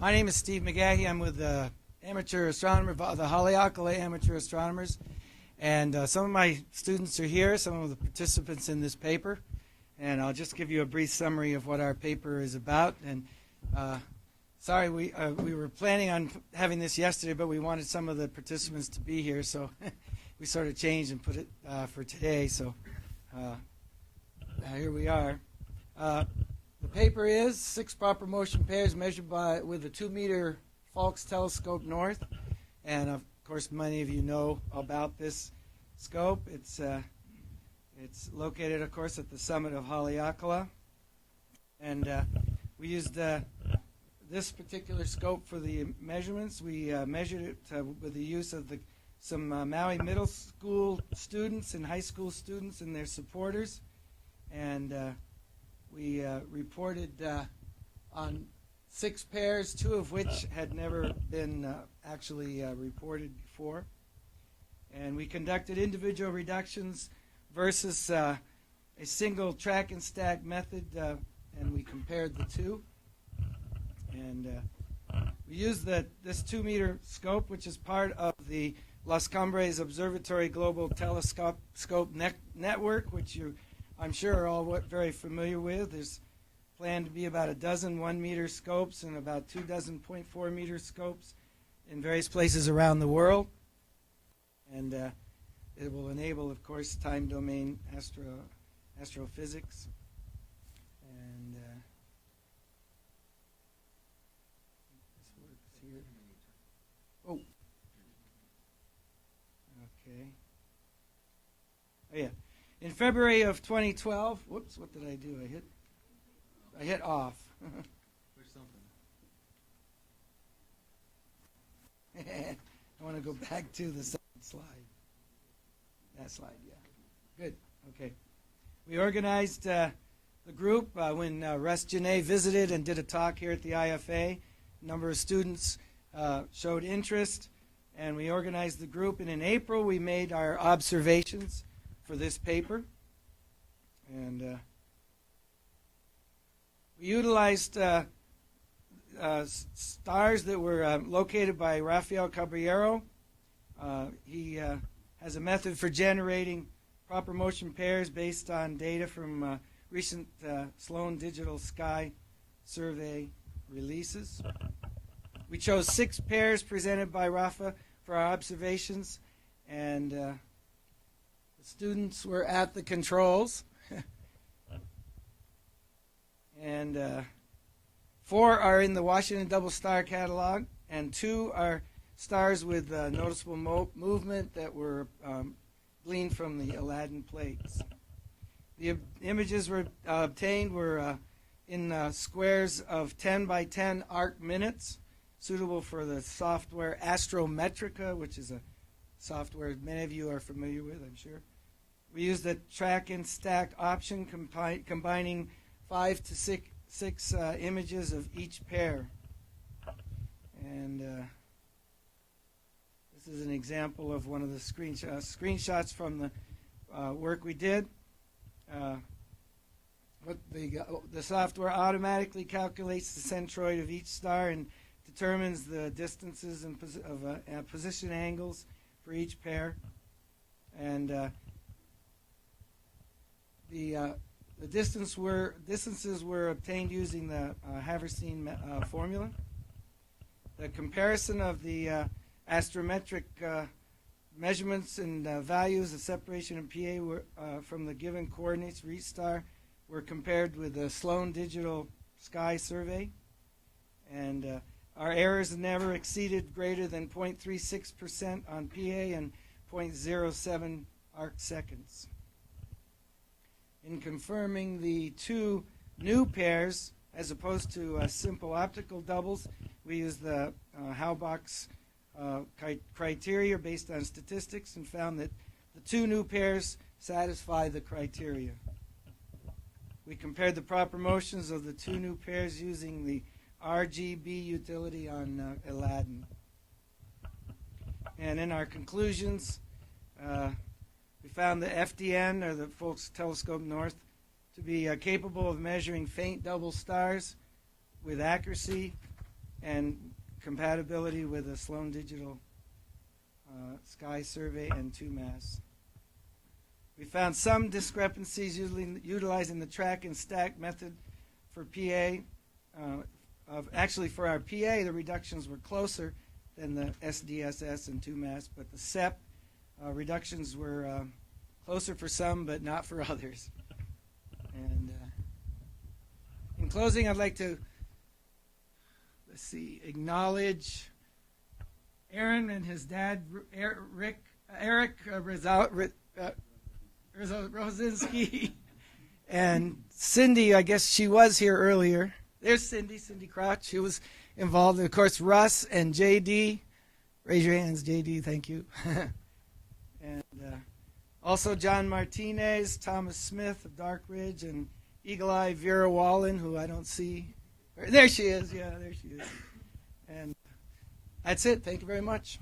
My name is Steve McGaughey. I'm with the amateur astronomer, the Haleakala Amateur Astronomers, and some of my students are here, some of the participants in this paper, and I'll just give you a brief summary of what our paper is about. And sorry, we were planning on having this yesterday, but we wanted some of the participants to be here, so we sort of changed and put it for today. So here we are. The paper is 6 proper motion pairs measured with a 2-meter Faulkes telescope north, and of course many of you know about this scope. It's located, of course, at the summit of Haleakala, and we used this particular scope for the measurements. We measured it with the use of some Maui middle school students and high school students and their supporters, and we reported on 6 pairs, 2 of which had never been actually reported before. And we conducted individual reductions versus a single track and stack method, and we compared the two. And we used this 2-meter scope, which is part of the Las Cumbres Observatory Global Telescope Network, which I'm sure are all very familiar with. There's planned to be about a dozen 1-meter scopes and about 2 dozen 0.4-meter scopes in various places around the world. And it will enable, of course, time domain astrophysics. And this works here. Oh. Okay. Oh, yeah. In February of 2012, whoops, what did I do? I hit off. Push something. I want to go back to the second slide. That slide, yeah. Good, okay. We organized the group when Russ Janae visited and did a talk here at the IFA. A number of students showed interest, and we organized the group. And in April, we made our observations for this paper, and we utilized stars that were located by Rafael Caballero. He has a method for generating proper motion pairs based on data from recent Sloan Digital Sky Survey releases. We chose 6 pairs presented by Rafa for our observations, and students were at the controls, and 4 are in the Washington Double Star catalog, and 2 are stars with noticeable movement that were gleaned from the Aladin plates. The images were obtained were in squares of 10 by 10 arc minutes, suitable for the software Astrometrica, which is a software many of you are familiar with, I'm sure. We used the track and stack option, combining 5 to 6 images of each pair. And this is an example of one of the screenshots from the work we did. The software automatically calculates the centroid of each star and determines the distances and position angles for each pair. And the distances were obtained using the Haversine formula. The comparison of the astrometric measurements and values of separation and PA were, from the given coordinates for each star were compared with the Sloan Digital Sky Survey. And our errors never exceeded greater than 0.36% on PA and 0.07 arc seconds. In confirming the 2 new pairs, as opposed to simple optical doubles, we used the Hausbach's criteria based on statistics and found that the 2 new pairs satisfy the criteria. We compared the proper motions of the 2 new pairs using the RGB utility on Aladin. And in our conclusions, we found the FTN, or the Faulkes Telescope North, to be capable of measuring faint double stars with accuracy and compatibility with a Sloan Digital Sky Survey and 2 masts. We found some discrepancies utilizing the track and stack method for PA. Actually, for our PA, the reductions were closer than the SDSS and 2 masts, but the SEP reductions were closer for some, but not for others. And in closing, I'd like to acknowledge Aaron and his dad, Eric Rosinski, and Cindy. I guess she was here earlier. There's Cindy Crouch. She was involved. And of course, Russ and JD. Raise your hands, JD. Thank you. And also John Martinez, Thomas Smith of Dark Ridge, and Eagle Eye Vera Wallen, who I don't see. There she is. Yeah, there she is. And that's it. Thank you very much.